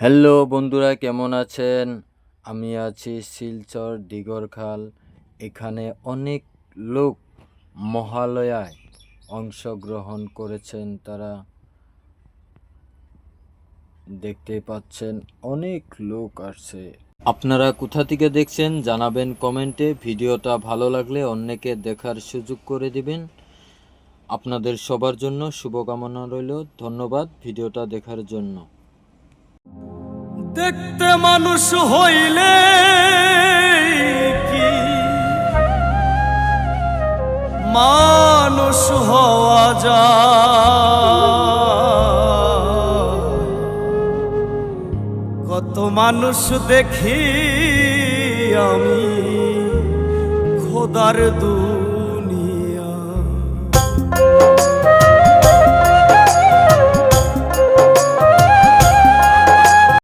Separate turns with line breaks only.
Hello বন্ধুরা, কেমন আছেন? আমি আছি শিলচর দিগরখাল। এখানে অনেক লোক মহালয়ায় অংশগ্রহণ করেছেন। তারা দেখতে পাচ্ছেন অনেক লোক আসছে। আপনারা কোথা থেকে দেখছেন জানাবেন কমেন্টে। ভিডিওটা ভালো লাগলে অন্যকে দেখার সুযোগ করে দিবেন। আপনাদের সবার জন্য শুভকামনা রইল। ধন্যবাদ ভিডিওটা দেখার জন্য।
দেখতে মানুষ হইলে কি মানুষ হওয়া যায়? কত মানুষ দেখি আমি খোদার দূর